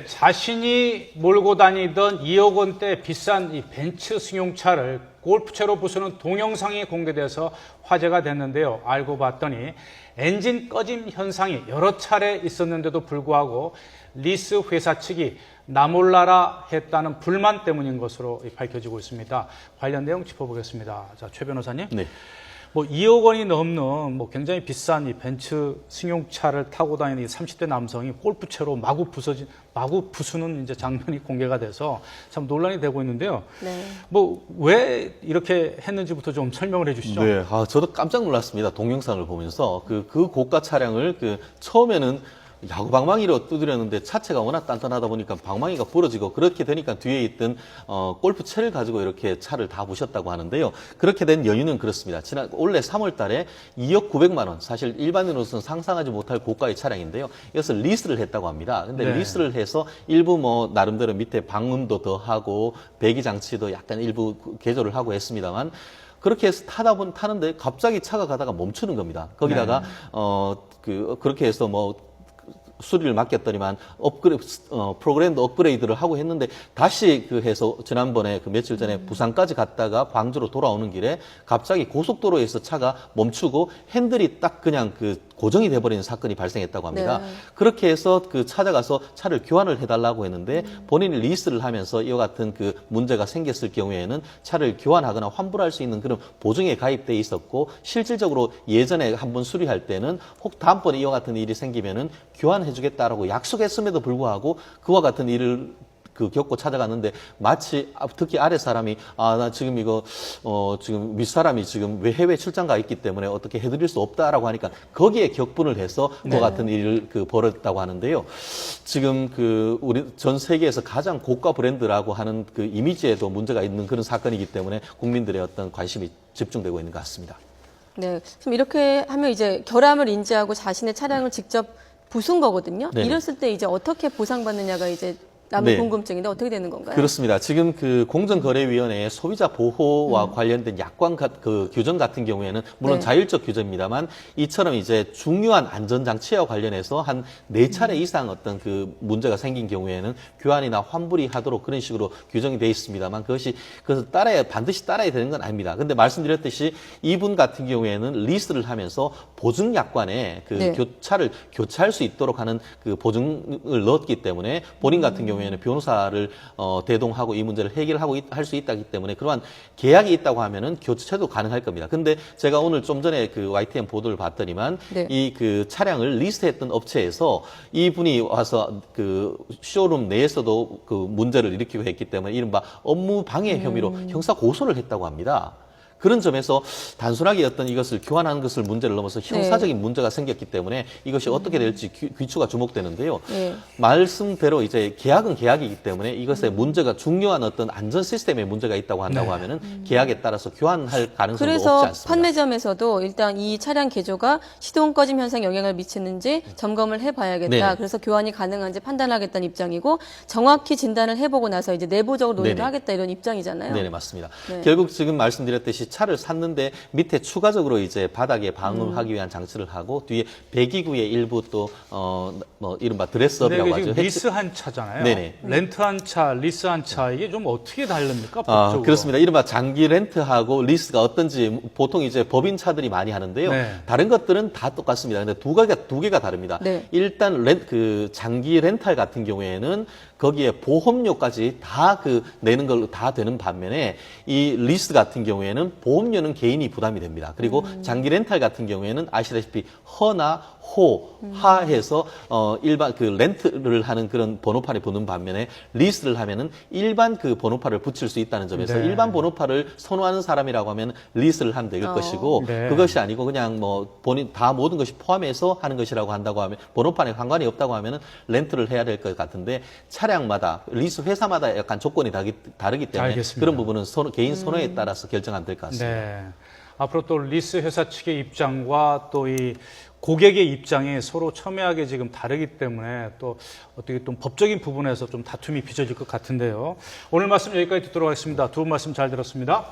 자신이 몰고 다니던 2억 원대 비싼 이 벤츠 승용차를 골프채로 부수는 동영상이 공개돼서 화제가 됐는데요. 알고 봤더니 엔진 꺼짐 현상이 여러 차례 있었는데도 불구하고 리스 회사 측이 나 몰라라 했다는 불만 때문인 것으로 밝혀지고 있습니다. 관련 내용 짚어보겠습니다. 자, 최 변호사님. 네. 2억 원이 넘는 굉장히 비싼 이 벤츠 승용차를 타고 다니는 이 30대 남성이 골프채로 마구 부수는 이제 장면이 공개가 돼서 참 논란이 되고 있는데요. 네. 왜 이렇게 했는지부터 좀 설명을 해주시죠. 네. 저도 깜짝 놀랐습니다. 동영상을 보면서 그 고가 차량을 처음에는 야구 방망이로 두드렸는데 차체가 워낙 단단하다 보니까 방망이가 부러지고 그렇게 되니까 뒤에 있던 골프채를 가지고 이렇게 차를 다 부셨다고 하는데요. 그렇게 된 연유는 그렇습니다. 올해 3월 달에 2억 900만 원, 사실 일반인으로서는 상상하지 못할 고가의 차량인데요. 이것을 리스를 했다고 합니다. 근데 네. 리스를 해서 일부 나름대로 밑에 방음도 더 하고 배기 장치도 약간 일부 개조를 하고 했습니다만 그렇게 해서 타는데 갑자기 차가 가다가 멈추는 겁니다. 거기다가 그렇게 해서 수리를 맡겼더니만 프로그램도 업그레이드를 하고 했는데 다시 해서 지난번에 며칠 전에 부산까지 갔다가 광주로 돌아오는 길에 갑자기 고속도로에서 차가 멈추고 핸들이 딱 그냥 고정이 돼버리는 사건이 발생했다고 합니다. 네. 그렇게 해서 찾아가서 차를 교환을 해달라고 했는데 본인이 리스를 하면서 이와 같은 문제가 생겼을 경우에는 차를 교환하거나 환불할 수 있는 그런 보증에 가입돼 있었고 실질적으로 예전에 한번 수리할 때는 혹 다음번에 이와 같은 일이 생기면은 교환해주겠다라고 약속했음에도 불구하고 그와 같은 일을 겪고 찾아갔는데 마치 특히 아래 사람이 나 지금 이거 지금 윗사람이 지금 왜 해외 출장 가 있기 때문에 어떻게 해드릴 수 없다라고 하니까 거기에 격분을 해서 그와 같은 일을 벌였다고 하는데요. 지금 우리 전 세계에서 가장 고가 브랜드라고 하는 이미지에도 문제가 있는 그런 사건이기 때문에 국민들의 어떤 관심이 집중되고 있는 것 같습니다. 네, 그럼 이렇게 하면 이제 결함을 인지하고 자신의 차량을 직접 부순 거거든요. 네네. 이랬을 때 이제 어떻게 보상받느냐가 이제 남의 궁금증인데 어떻게 되는 건가요? 그렇습니다. 지금 공정거래위원회의 소비자 보호와 관련된 약관 규정 같은 경우에는 물론 자율적 규정입니다만 이처럼 이제 중요한 안전장치와 관련해서 한 4차례 이상 어떤 문제가 생긴 경우에는 교환이나 환불이 하도록 그런 식으로 규정이 되어 있습니다만 그것을 반드시 따라야 되는 건 아닙니다. 근데 말씀드렸듯이 이분 같은 경우에는 리스를 하면서 보증약관에 차를 교체할 수 있도록 하는 보증을 넣었기 때문에 본인 같은 경우에는 변호사를 대동하고 이 문제를 해결하고 할 수 있다기 때문에 그러한 계약이 있다고 하면은 교체도 가능할 겁니다. 근데 제가 오늘 좀 전에 YTN 보도를 봤더니만 이 차량을 리스트했던 업체에서 이분이 와서 쇼룸 내에서도 문제를 일으키고 했기 때문에 이른바 업무 방해 혐의로 형사 고소를 했다고 합니다. 그런 점에서 단순하게 이것을 교환하는 것을 문제를 넘어서 형사적인 문제가 생겼기 때문에 이것이 어떻게 될지 귀추가 주목되는데요. 말씀대로 이제 계약은 계약이기 때문에 이것의 문제가 중요한 어떤 안전 시스템에 문제가 있다고 한다고 하면은 계약에 따라서 교환할 가능성도 없지 않습니다. 그래서 판매점에서도 일단 이 차량 개조가 시동 꺼짐 현상에 영향을 미치는지 점검을 해봐야겠다. 그래서 교환이 가능한지 판단하겠다는 입장이고 정확히 진단을 해보고 나서 이제 내부적으로 논의를 하겠다 이런 입장이잖아요. 네네, 맞습니다. 결국 지금 말씀드렸듯이 차를 샀는데 밑에 추가적으로 이제 바닥에 방음하기 위한 장치를 하고 뒤에 배기구의 일부 또 이른바 드레스업이라고 하죠. 리스한 차잖아요. 네네. 렌트한 차, 리스한 차 이게 좀 어떻게 다릅니까? 법적으로? 그렇습니다. 이른바 장기 렌트하고 리스가 어떤지 보통 이제 법인 차들이 많이 하는데요. 다른 것들은 다 똑같습니다. 근데 두 개가 다릅니다. 일단 장기 렌탈 같은 경우에는 거기에 보험료까지 다 내는 걸로 다 되는 반면에 이 리스 같은 경우에는 보험료는 개인이 부담이 됩니다. 그리고 장기 렌탈 같은 경우에는 아시다시피 허나 호, 하해서 일반 렌트를 하는 그런 번호판이 붙는 반면에 리스를 하면은 일반 번호판을 붙일 수 있다는 점에서 일반 번호판을 선호하는 사람이라고 하면 리스를 하면 될 것이고 그것이 아니고 그냥 본인 다 모든 것이 포함해서 하는 것이라고 한다고 하면 번호판에 상관이 없다고 하면은 렌트를 해야 될 것 같은데 차량마다 리스 회사마다 약간 조건이 다르기 때문에 알겠습니다. 그런 부분은 개인 선호에 따라서 결정하면 될 것 같습니다. 네. 앞으로 또 리스 회사 측의 입장과 또 이 고객의 입장이 서로 첨예하게 지금 다르기 때문에 또 어떻게 좀 법적인 부분에서 좀 다툼이 빚어질 것 같은데요. 오늘 말씀 여기까지 듣도록 하겠습니다. 두 분 말씀 잘 들었습니다.